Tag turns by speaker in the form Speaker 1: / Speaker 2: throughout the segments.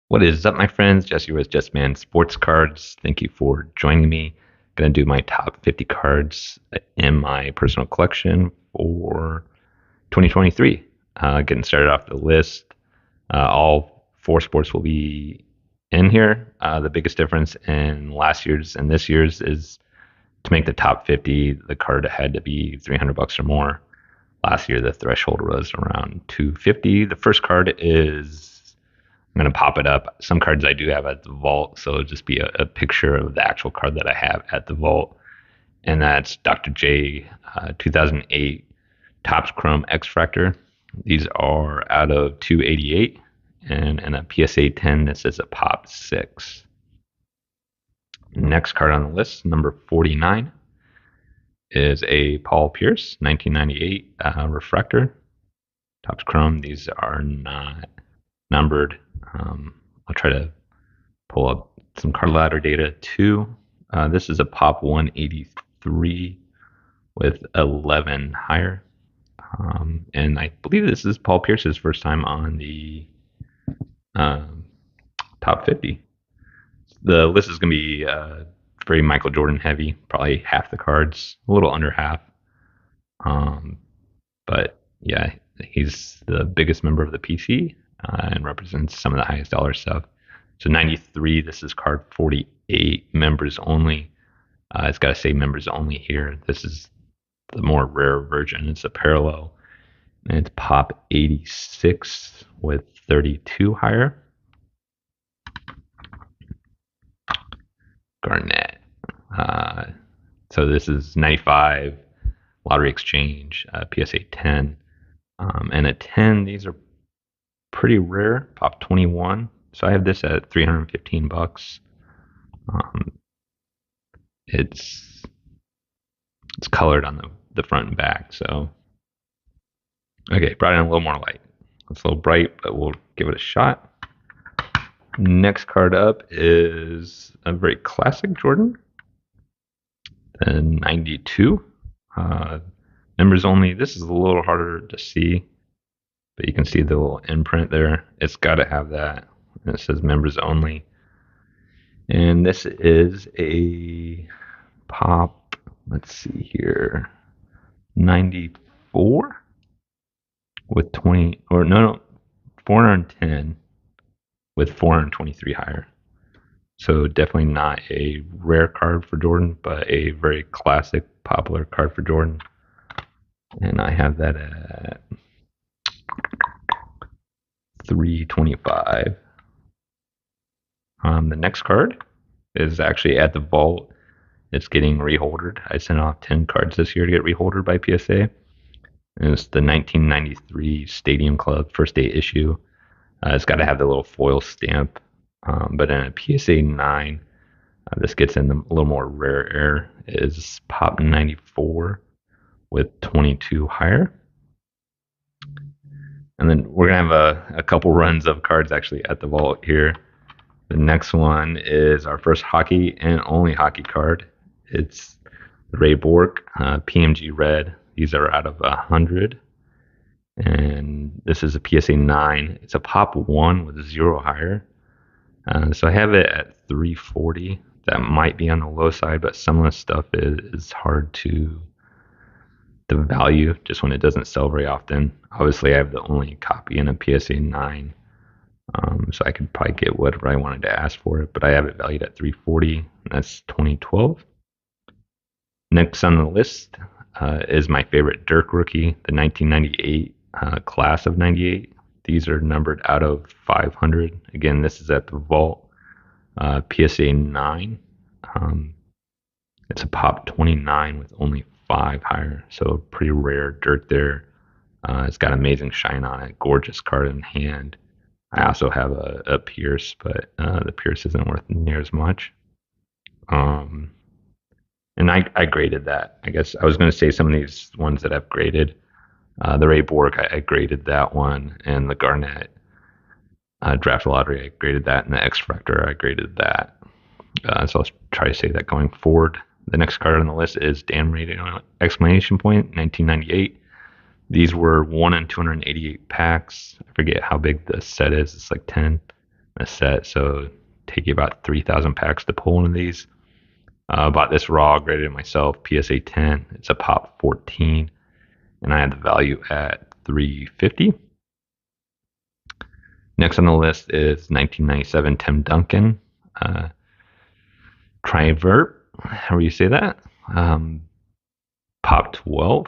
Speaker 1: What is up, my friends? Jesse with Just Man Sports Cards. Thank you for joining me. Going to do my top 50 cards in my personal collection for 2023. Getting started off the list. All four sports will be in here. The biggest difference in last year's and this year's is to make the top 50, the card had to be $300 or more. Last year, the threshold was around 250. The first card is I'm going to pop it up. Some cards I do have at the vault, so it'll just be a picture of the actual card that I have at the vault. And that's Dr. J 2008 Topps Chrome XFractor. These are out of 288 and a PSA 10. This is a Pop 6. Next card on the list, number 49, is a Paul Pierce 1998 Refractor. Topps Chrome. These are not numbered. I'll try to pull up some card ladder data too. This is a Pop 183 with 11 higher. And I believe this is Paul Pierce's first time on the top 50. The list is going to be very Michael Jordan heavy, probably half the cards, a little under half. But yeah, he's the biggest member of the PC and represents some of the highest dollar stuff. So 93, this is card 48, members only. It's got to say members only here. This is the more rare version. It's a parallel. And it's Pop 86 with 32 higher. Garnett. So this is 95, Lottery Exchange, PSA 10. And at 10, these are pretty rare. Pop 21. So I have this at $315. It's colored on the front and back. So okay, brought in a little more light. It's a little bright, but we'll give it a shot. Next card up is a very classic Jordan, the 92. Members only. This is a little harder to see, but you can see the little imprint there. It's got to have that. And it says members only. And this is a Pop, let's see here, 94 with 20, or no, 410 with 423 higher. So definitely not a rare card for Jordan, but a very classic, popular card for Jordan. And I have that at 325. The next card is actually at the vault. It's getting reholdered. I sent off 10 cards this year to get reholdered by PSA. And it's the 1993 Stadium Club first day issue. It's got to have the little foil stamp. But in a PSA 9, this gets in a little more rare air, is Pop 94 with 22 higher. And then we're going to have a couple runs of cards actually at the vault here. The next one is our first hockey and only hockey card. It's Ray Bourque, PMG Red. These are out of 100. And this is a PSA 9. It's a Pop 1 with 0 higher. So I have it at 340. That might be on the low side, but some of the stuff is hard to value just when it doesn't sell very often. Obviously, I have the only copy in a PSA 9. So I could probably get whatever I wanted to ask for it, but I have it valued at 340. And that's 2012. Next on the list is my favorite Dirk rookie, the 1998 class of 98. These are numbered out of 500. Again, this is at the vault. PSA 9. It's a Pop 29 with only 5 higher, so pretty rare Dirk there. It's got amazing shine on it. Gorgeous card in hand. I also have a Pierce, but the Pierce isn't worth near as much. And I graded that. I guess I was going to say some of these ones that I've graded. The Ray Bourque, I graded that one, and the Garnett Draft Lottery, I graded that, and the XFractor, I graded that. So I'll try to say that going forward. The next card on the list is Dan Marino Exclamation Point, 1998. These were 1 in 288 packs. I forget how big the set is. It's like 10. a set, so take you about 3,000 packs to pull one of these. Bought this raw, graded it myself, PSA 10. It's a pop 14, and I had the value at 350. Next on the list is 1997 Tim Duncan, Triumvirate, however you say that. Pop 12.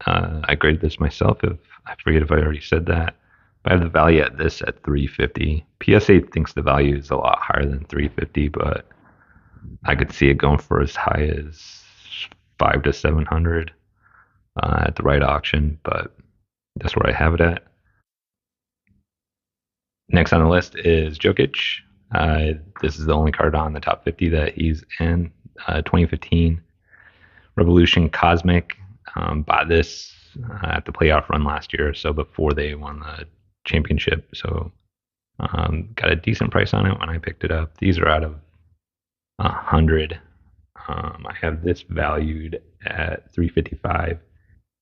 Speaker 1: I graded this myself. If I forget if I already said that. But I have the value at this at 350. PSA thinks the value is a lot higher than 350, but I could see it going for as high as 5 to 700 at the right auction, but that's where I have it at. Next on the list is Jokic. This is the only card on the top 50 that he's in. 2015 Revolution Cosmic. Bought this at the playoff run last year, so before they won the championship. So got a decent price on it when I picked it up. These are out of 100. I have this valued at 355.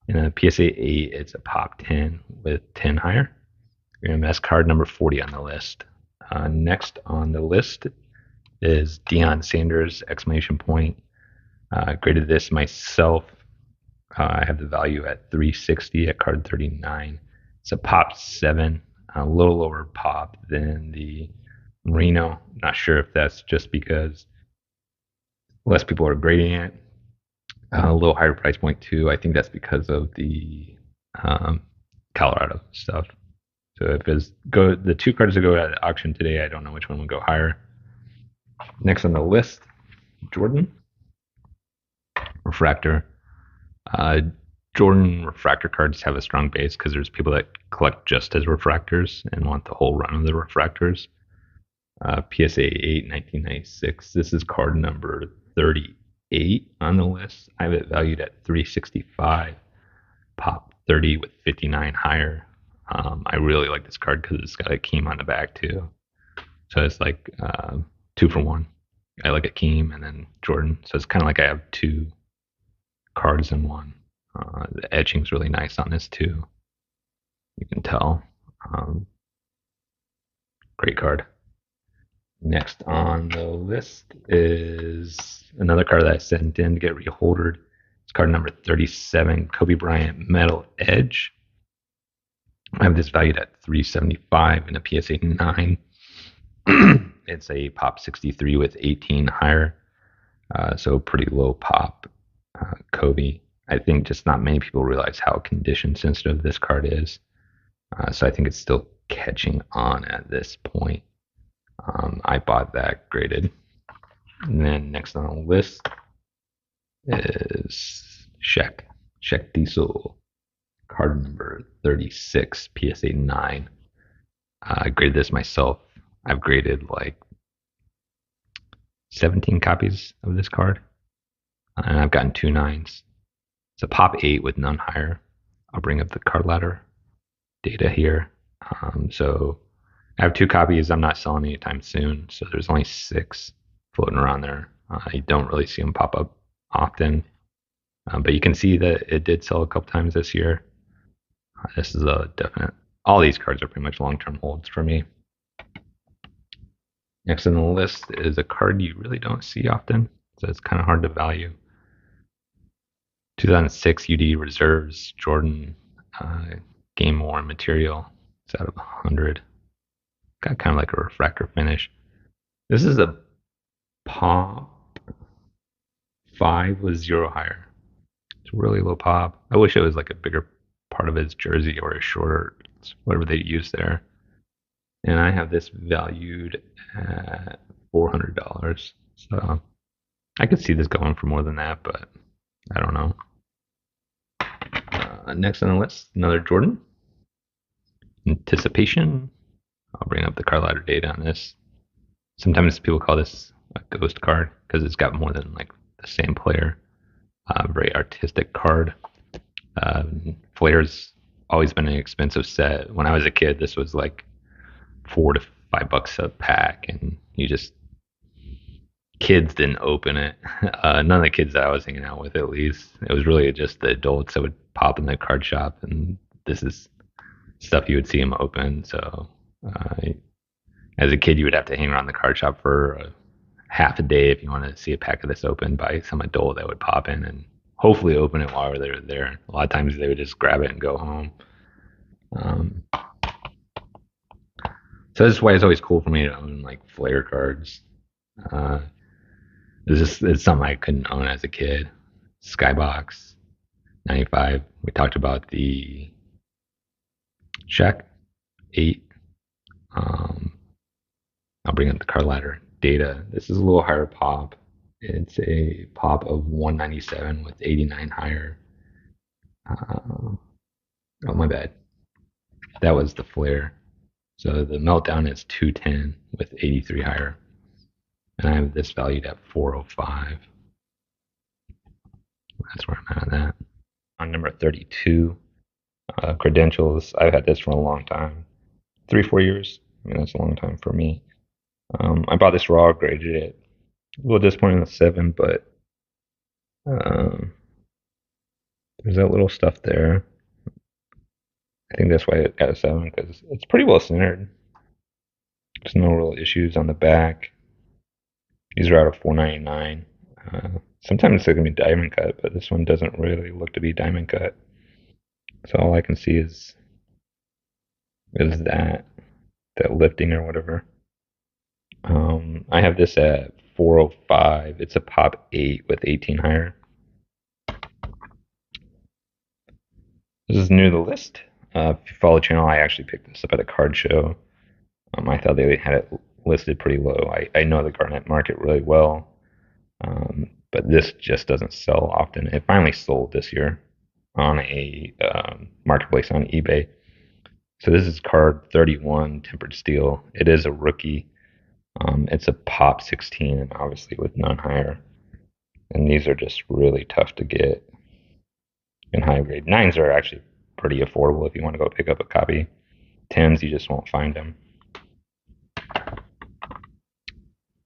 Speaker 1: In a PSA 8, it's a pop 10 with 10 higher. MS card number 40 on the list. Next on the list is Deion Sanders, exclamation point. Graded this myself. I have the value at 360 at card 39. It's a pop 7, a little lower pop than the Marino. Not sure if that's just because less people are grading it. A little higher price point too. I think that's because of the Colorado stuff. So if the two cards that go at auction today, I don't know which one would go higher. Next on the list, Jordan Refractor. Jordan Refractor cards have a strong base because there's people that collect just as refractors and want the whole run of the refractors. PSA 8, 1996. This is card number 38 on the list. I have it valued at 365. Pop 30 with 59 higher. I really like this card because it's got a Keem on the back too. So it's like 2 for 1. I like a Keem and then Jordan. So it's kind of like I have 2 cards in one. The etching's really nice on this too. You can tell. Great card. Next on the list is another card that I sent in to get reholdered. It's card number 37, Kobe Bryant Metal Edge. I have this valued at 375 in a PSA 9. It's a pop 63 with 18 higher. So pretty low pop. Kobe. I think just not many people realize how condition sensitive this card is. So I think it's still catching on at this point. I bought that graded. And then next on the list is Shaq Diesel, card number 36, PSA 9. I graded this myself. I've graded like 17 copies of this card, and I've gotten 2 9s. It's a pop 8 with none higher. I'll bring up the card ladder data here. So I have 2 copies. I'm not selling anytime soon, so there's only 6 floating around there. I don't really see them pop up often, but you can see that it did sell a couple times this year. This is a definite. All these cards are pretty much long-term holds for me. Next on the list is a card you really don't see often, so it's kind of hard to value. 2006 UD Reserves Jordan Game Worn material. It's out of 100. Got kind of like a refractor finish. This is a pop 5 with 0 higher. It's really low pop. I wish it was like a bigger part of his jersey or his shorts, whatever they use there. And I have this valued at $400. So I could see this going for more than that, but I don't know. Next on the list, another Jordan. Anticipation. I'll bring up the card ladder data on this. Sometimes people call this a ghost card because it's got more than like the same player. Very artistic card. Flair's always been an expensive set. When I was a kid, this was like $4 to $5 a pack, and kids didn't open it. None of the kids that I was hanging out with, at least. It was really just the adults that would pop in the card shop, and this is stuff you would see them open. So as a kid, you would have to hang around the card shop for half a day if you wanted to see a pack of this opened by some adult that would pop in and hopefully open it while they were there. A lot of times they would just grab it and go home. So that's why it's always cool for me to own like Flair cards. It's something I couldn't own as a kid. Skybox, 95. We talked about the Shaq 8. I'll bring up the card ladder. Data. This is a little higher pop. It's a pop of 197 with 89 higher. Oh, my bad. That was the Flair. So the Meltdown is 210 with 83 higher. And I have this valued at 405. That's where I'm at that. On number 32, credentials. I've had this for a long time. 3-4 years. I mean, that's a long time for me. I bought this raw, graded it. A little disappointing with 7, but there's that little stuff there. I think that's why it got a 7, because it's pretty well centered. There's no real issues on the back. These are out of $4.99. Sometimes they're going to be diamond cut, but this one doesn't really look to be diamond cut. So all I can see is that lifting or whatever. I have this at 405. It's a pop 8 with 18 higher. This is new to the list. If you follow the channel, I actually picked this up at a card show. I thought they had it listed pretty low. I know the Garnett market really well, but this just doesn't sell often. It finally sold this year on a marketplace on eBay. So this is card 31, tempered steel. It is a rookie. It's a pop 16, and obviously with none higher. And these are just really tough to get in high grade. 9s are actually pretty affordable if you want to go pick up a copy. 10s, you just won't find them.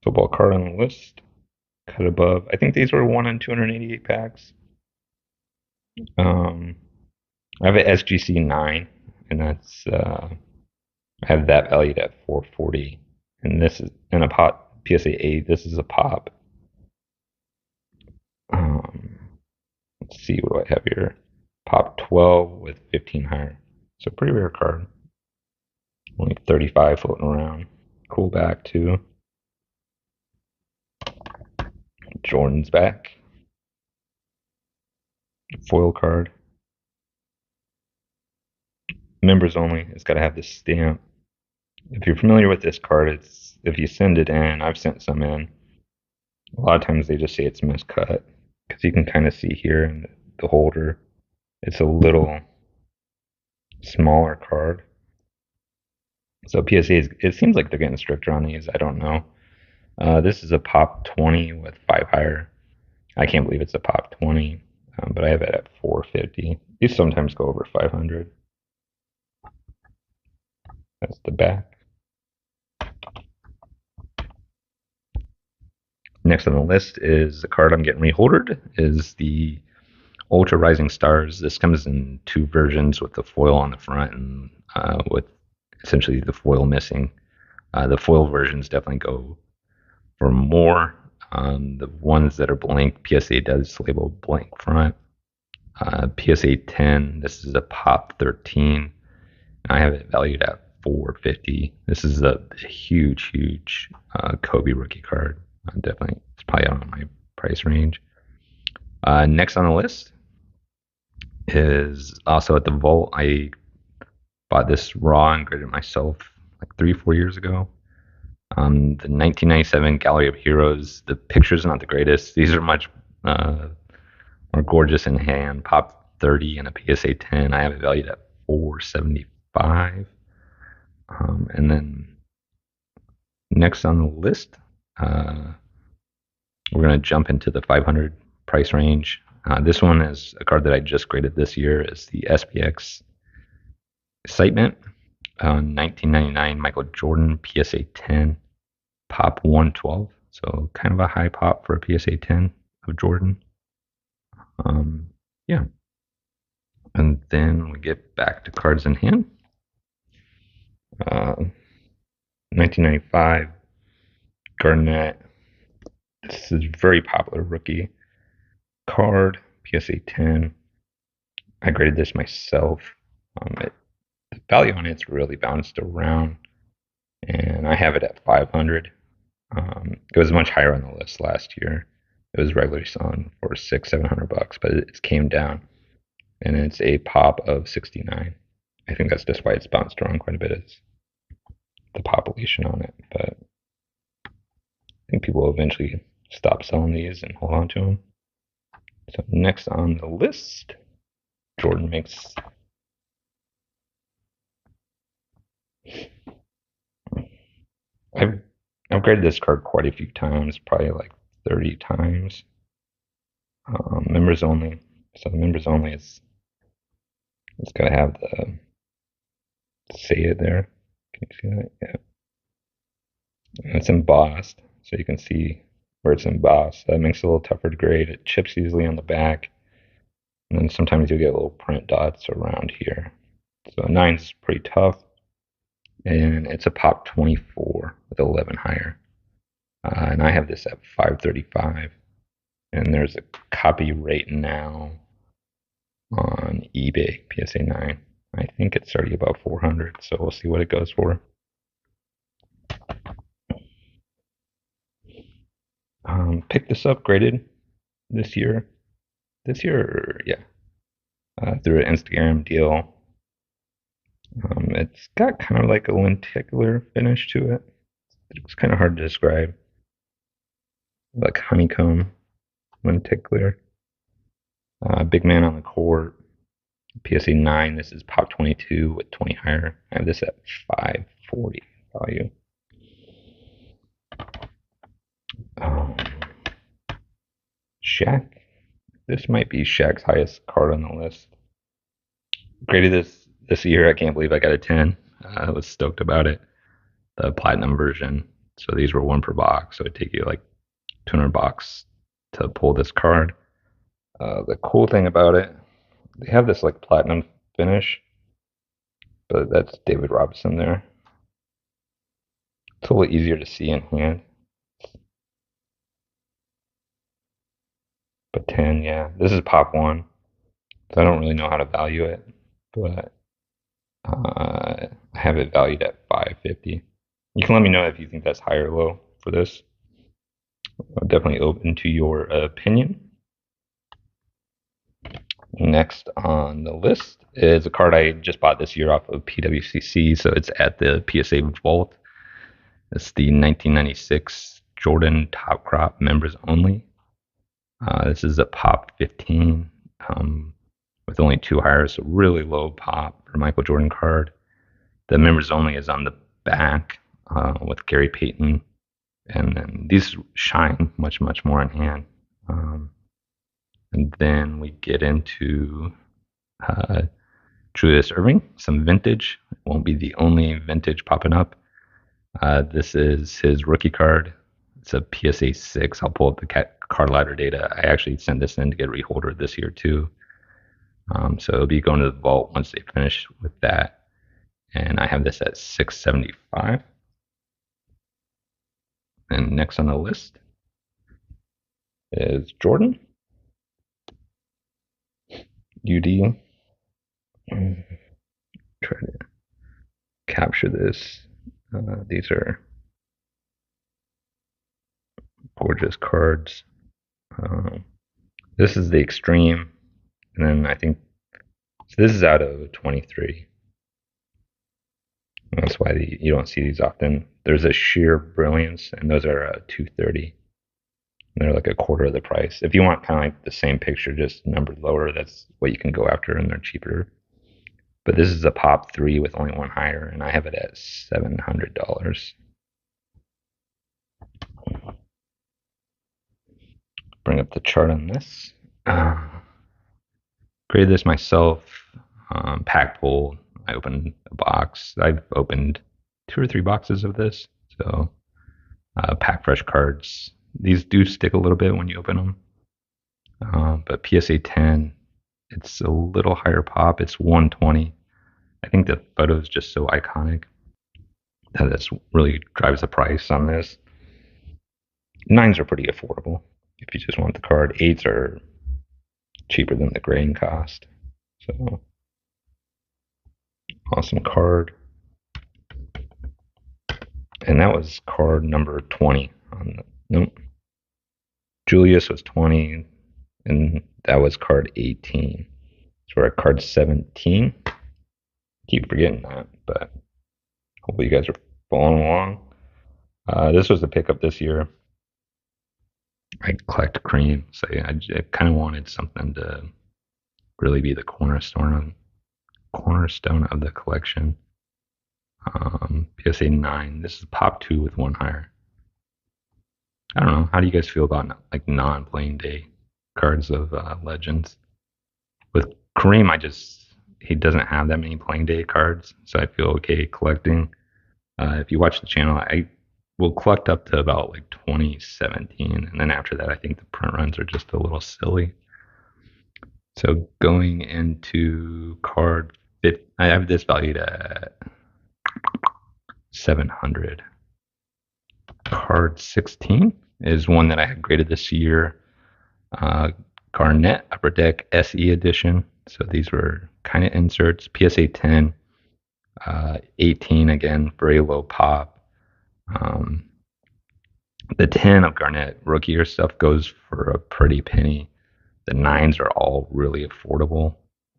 Speaker 1: Football card on the list. Cut above. I think these were 1 in 288 packs. I have an SGC 9, and that's I have that valued at 440. And this is in a pop PSA 8. This is a pop. Let's see, what do I have here? Pop 12 with 15 higher. So pretty rare card. Only 35 floating around. Cool back too. Jordan's back. Foil card. Members only. It's got to have this stamp. If you're familiar with this card, it's if you send it in, I've sent some in. A lot of times they just say it's miscut, because you can kind of see here in the holder, it's a little smaller card. So PSAs, it seems like they're getting stricter on these. I don't know. This is a pop 20 with 5 higher. I can't believe it's a pop 20, but I have it at 450. These sometimes go over 500. That's the back. Next on the list is the card I'm getting reholdered, is the Ultra Rising Stars. This comes in 2 versions with the foil on the front and with essentially the foil missing. The foil versions definitely go for more. The ones that are blank, PSA does label blank front. PSA 10, this is a pop 13. I have it valued at 450. This is a huge Kobe rookie card. Definitely, it's probably out of my price range. Next on the list is also at the vault. I bought this raw and graded myself like 3-4 years ago. The 1997 Gallery of Heroes. The picture's not the greatest. These are much more gorgeous in hand. Pop 30 and a PSA 10. I have it valued at 475. And then next on the list, we're going to jump into the 500 price range. This one is a card that I just graded this year. It's the SpxCitement. 1999 Michael Jordan PSA 10, pop 112. So kind of a high pop for a PSA 10 of Jordan. Yeah. And then we get back to cards in hand. 1995 Garnett. This is a very popular rookie card, PSA 10. I graded this myself. The value on it's really bounced around, and I have it at 500. It was much higher on the list last year. It was regularly selling for $600-700, but it came down, and it's a pop of 69. I think that's just why it's bounced around quite a bit. Is the population on it, but I think people will eventually stop selling these and hold on to them. So next on the list, Jordan makes. I've graded this card quite a few times, probably like 30 times. Members only. So members only is it's got to have the say it there. Can you see that? Yeah. And it's embossed, so you can see where it's embossed. That makes it a little tougher to grade. It chips easily on the back, and then sometimes you'll get little print dots around here. So 9's pretty tough, and it's a pop 24 with 11 higher. And I have this at 535, and there's a copy right now on eBay, PSA 9. I think it's already about 400, so we'll see what it goes for. Picked this up graded this year. Yeah. Through an Instagram deal. It's got kind of like a lenticular finish to it. It's kind of hard to describe. Like honeycomb lenticular. Big man on the court. PSA 9. This is pop 22 with 20 higher. I have this at 540 value. Shaq. This might be Shaq's highest card on the list. Graded this year. I can't believe I got a 10. I was stoked about it. The platinum version. So these were one per box. So it'd take you like $200 to pull this card. The cool thing about it, they have this like platinum finish, but that's David Robinson there. It's a little easier to see in hand. But 10, yeah. This is pop 1, so I don't really know how to value it, but I have it valued at 550. You can let me know if you think that's high or low for this. I'm definitely open to your opinion. Next on the list is a card I just bought this year off of PWCC, so it's at the PSA Vault. It's the 1996 Jordan Top Crop Members Only. This is a pop 15 with only 2 hires, so really low pop for Michael Jordan card. The Members Only is on the back with Gary Payton, and then these shine much more in hand. And then we get into Julius Erving, some vintage. It won't be the only vintage popping up. This is his rookie card. It's a PSA 6. I'll pull up the card ladder data. I actually sent this in to get reholdered this year too. So it'll be going to the vault once they finish with that. And I have this at 675. And next on the list is Jordan. UD. Try to capture this. These are gorgeous cards. This is the extreme, and then I think so this is out of 23. That's why you don't see these often. There's a sheer brilliance, and those are 230. They're like a quarter of the price. If you want kind of like the same picture, just numbered lower, that's what you can go after, and they're cheaper. But this is a pop 3 with only 1 higher, and I have it at $700. Bring up the chart on this. Graded this myself. Pack pull. I opened a box. I've opened 2 or 3 boxes of this. So pack fresh cards. These do stick a little bit when you open them. But PSA 10, it's a little higher pop. It's 120. I think the photo is just so iconic. that really drives the price on this. 9s are pretty affordable if you just want the card. 8s are cheaper than the grading cost. So awesome card. And that was card number 20 on the, nope. Julius was 20, and that was card 18. So we're at card 17. Keep forgetting that, but hopefully you guys are following along. This was the pickup this year. I collect Kareem, so I kind of wanted something to really be the cornerstone of the collection. PSA 9. This is pop 2 with 1 higher. I don't know. How do you guys feel about like non-playing day cards of Legends? With Kareem, he doesn't have that many playing day cards, so I feel okay collecting. If you watch the channel, I will collect up to about like 2017, and then after that, I think the print runs are just a little silly. So going into card 50, I have this valued at 700. Card 16 is one that I had graded this year. Garnett Upper Deck SE edition. So these were kind of inserts. PSA 10, 18 again, very low pop. The 10 of Garnett rookie year stuff goes for a pretty penny. The 9s are all really affordable.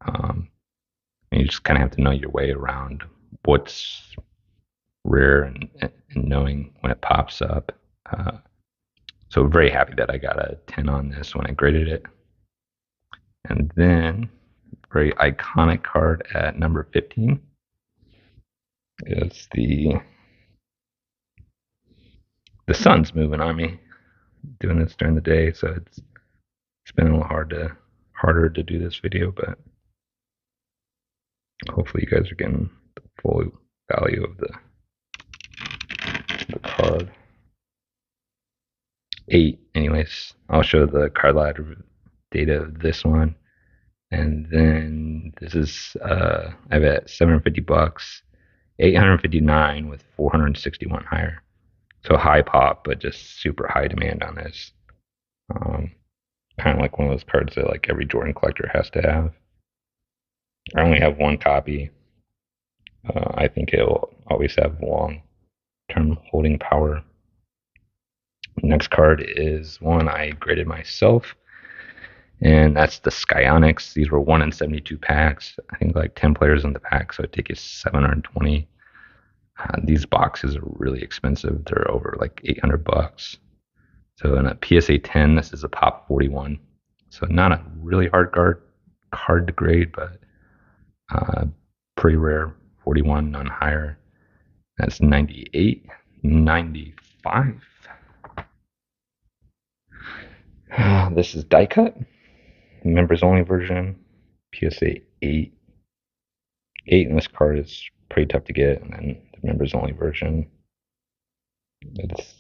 Speaker 1: And you just kind of have to know your way around what's rare and knowing when it pops up. So very happy that I got a 10 on this when I graded it. And then very iconic card at number 15 is the sun's moving on me. Doing this during the day, so it's been a little harder to do this video, but hopefully you guys are getting the full value of the card. 8, anyways. I'll show the card ladder data of this one, and then this is I have at $750, 859 with 461 higher. So high pop, but just super high demand on this. Kind of like one of those cards that like every Jordan collector has to have. I only have one copy. I think it'll always have long-term holding power. Next card is one I graded myself, and that's the Skyonics. These were 1 in 72 packs. I think like 10 players in the pack, so it takes you 720. These boxes are really expensive. They're over like $800. So in a PSA 10, this is a pop 41. So not a really hard card to grade, but pretty rare. 41, none higher. That's 98, 95. This is die cut, members only version, PSA 8. 8 in this card is pretty tough to get, and then the members only version, this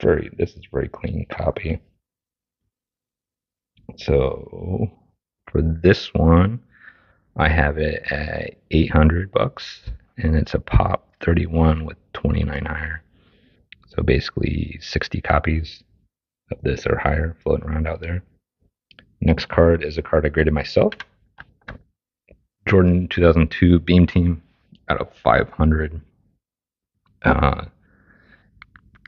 Speaker 1: is very clean copy. So for this one, I have it at $800, and it's a pop 31 with 29 higher. So basically 60 copies of this or higher floating around out there. Next card is a card I graded myself. Jordan 2002 Beam Team out of 500.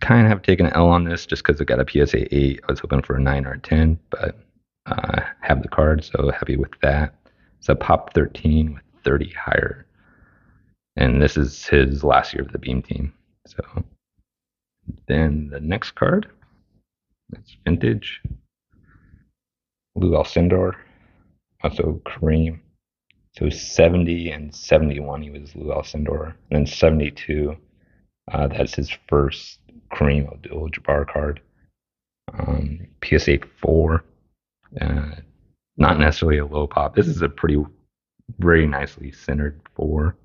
Speaker 1: Kind of have taken an L on this just because it got a PSA 8. I was hoping for a 9 or a 10, but have the card, so happy with that. It's a pop 13 with 30 higher. And this is his last year of the Beam Team. So then the next card, it's vintage. Lou Alcindor, also Kareem. So 70 and 71, he was Lou Alcindor. And then 72, that's his first Kareem Abdul-Jabbar card. PSA 4, not necessarily a low pop. This is a very nicely centered 4.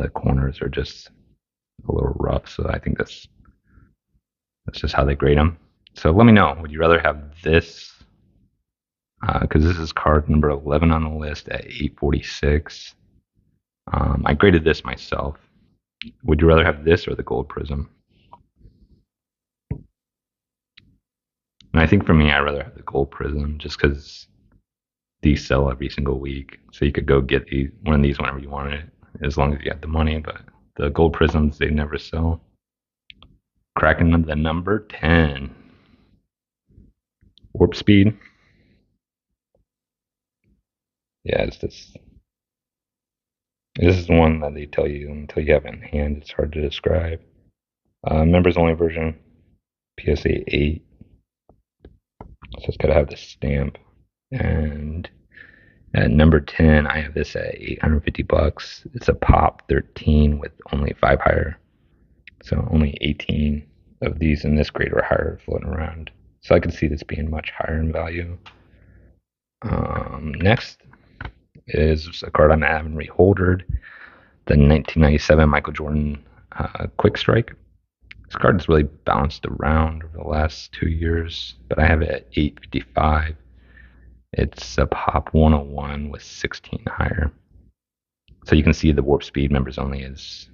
Speaker 1: The corners are just a little rough, so I think that's just how they grade them. So let me know, would you rather have this, because this is card number 11 on the list at 846. I graded this myself. Would you rather have this or the gold Prizm? And I think for me, I'd rather have the gold Prizm just because these sell every single week. So you could go get one of these whenever you want it, as long as you have the money. But the gold Prizms, they never sell. Cracking the number 10. Warp speed. Yeah, it's this. This is one that they tell you until you have it in hand. It's hard to describe. Members only version, PSA 8. So it's got to have the stamp. And at number 10, I have this at $850. It's a pop 13 with only 5 higher. So only 18 of these in this grade or higher floating around. So I could see this being much higher in value. Next is a card I'm having reholdered, the 1997 Michael Jordan Quick Strike. This card has really bounced around over the last 2 years, but I have it at $855. It's a pop 101 with 16 higher. So you can see the warp speed members only is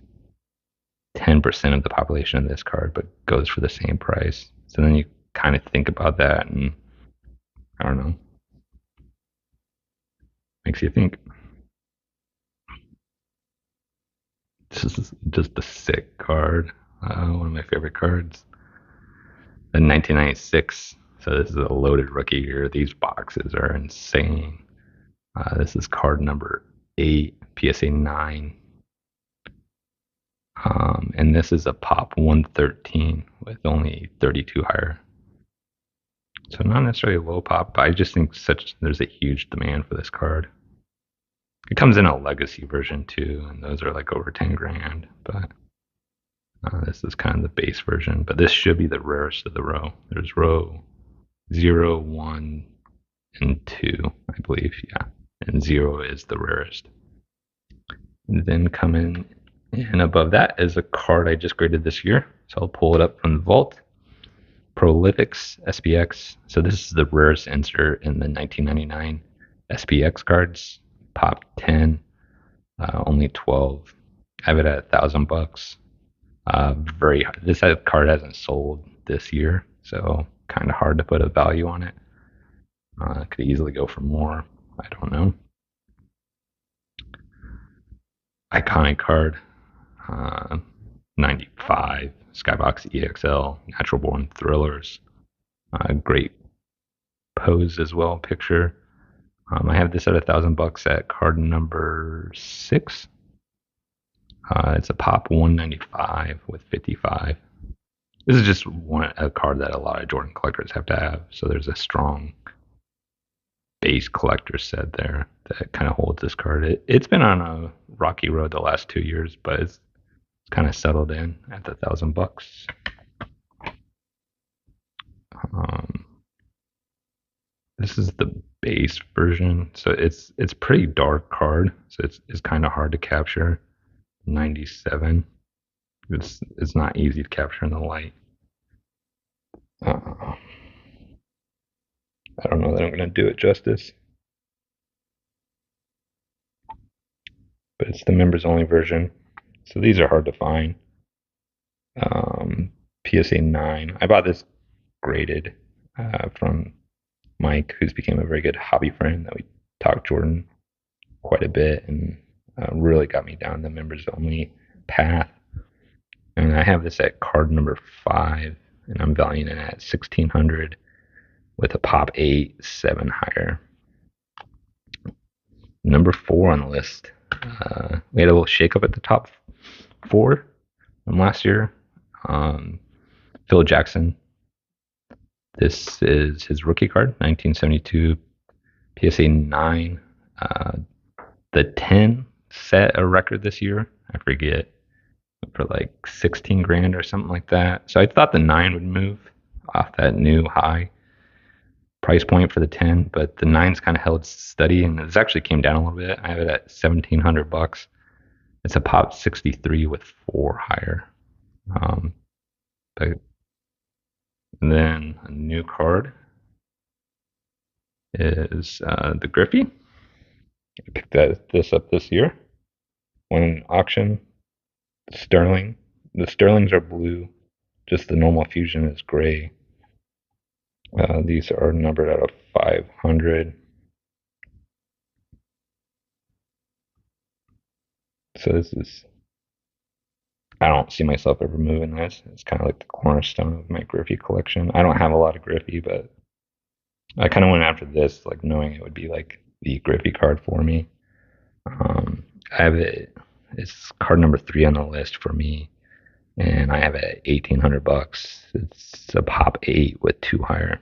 Speaker 1: 10% of the population of this card, but goes for the same price. So then you kind of think about that, and I don't know, makes you think. This is just a sick card. One of my favorite cards. The 1996. So this is a loaded rookie here. These boxes are insane. This is card number 8, PSA 9. And this is a pop 113 with only 32 higher. So not necessarily a low pop, but I just think there's a huge demand for this card. It comes in a legacy version too, and those are like over 10 grand. But this is kind of the base version. But this should be the rarest of the row. There's row 0, 1, and 2, I believe. Yeah, and 0 is the rarest. And then coming in above that is a card I just graded this year. So I'll pull it up from the vault. Prolifics SPX. So this is the rarest insert in the 1999 SPX cards. Pop 10, only 12. I have it at $1,000. This card hasn't sold this year, so kind of hard to put a value on it. Could easily go for more. I don't know. Iconic card, 95 Skybox EXL Natural Born Thrillers. Great pose as well. Picture. I have this at $1,000 at card number 6. It's a pop 195 with 55. This is just a card that a lot of Jordan collectors have to have. So there's a strong base collector set there that kind of holds this card. It's been on a rocky road the last 2 years, but it's kind of settled in at the $1,000. This is the base version, so it's pretty dark card, so it's kind of hard to capture. 97. It's not easy to capture in the light. I don't know that I'm going to do it justice, but it's the members only version, so these are hard to find. PSA 9. I bought this graded from Mike, who's became a very good hobby friend that we talked Jordan quite a bit, and really got me down the members only path. And I have this at card number 5, and I'm valuing it at $1,600 with a pop 8, 7 higher. Number 4 on the list. We had a little shakeup at the top 4 from last year. Phil Jackson. This is his rookie card, 1972 PSA 9. The 10 set a record this year. I forget, for like 16 grand or something like that. So I thought the 9 would move off that new high price point for the 10, but the 9's kind of held steady, and this actually came down a little bit. I have it at $1,700. It's a pop 63 with 4 higher. And then a new card is the Griffey. I picked this up this year. Won an auction. Sterling. The Sterlings are blue. Just the normal Fusion is gray. These are numbered out of 500. So this is, I don't see myself ever moving this. It's kind of like the cornerstone of my Griffey collection. I don't have a lot of Griffey, but I kind of went after this, like knowing it would be like the Griffey card for me. I have it. It's card number 3 on the list for me, and I have it at $1,800. It's a pop 8 with 2 higher.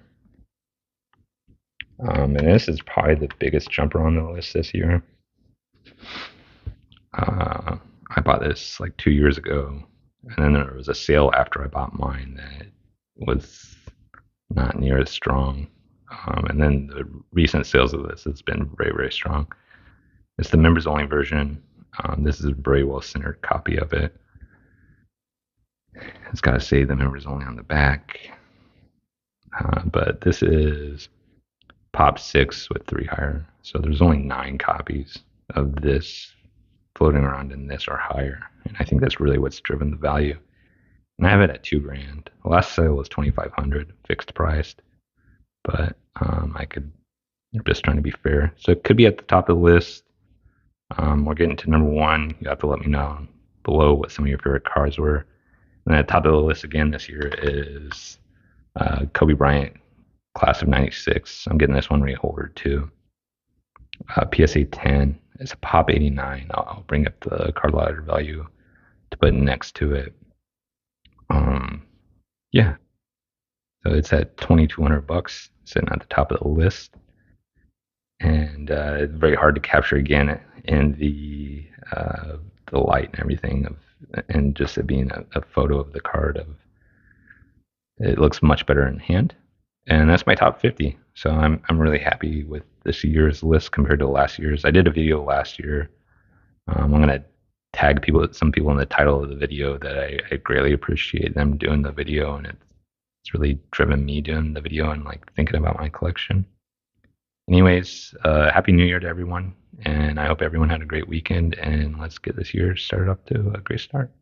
Speaker 1: And this is probably the biggest jumper on the list this year. I bought this like 2 years ago, and then there was a sale after I bought mine that was not near as strong. And then the recent sales of this has been very, very strong. It's the members only version. This is a very well centered copy of it. It's got to say the members only on the back. But this is pop 6 with 3 higher. So there's only 9 copies of this floating around in this or higher. And I think that's really what's driven the value. And I have it at $2,000. The last sale was $2,500 fixed priced. But I could, just trying to be fair. So it could be at the top of the list. We're getting to number 1. You have to let me know below what some of your favorite cards were. And at the top of the list again this year is Kobe Bryant, class of 96. I'm getting this one reholdered too. PSA 10. It's a pop 89. I'll bring up the card ladder value to put next to it. Yeah. So it's at $2,200, sitting at the top of the list. And it's very hard to capture again in the light and everything and just it being a photo of the card. It looks much better in hand. And that's my top 50. So I'm really happy with this year's list compared to last year's. I did a video last year. I'm gonna tag some people in the title of the video that I greatly appreciate them doing the video, and it's really driven me doing the video and like thinking about my collection. Anyways, Happy New Year to everyone, and I hope everyone had a great weekend, and let's get this year started up to a great start.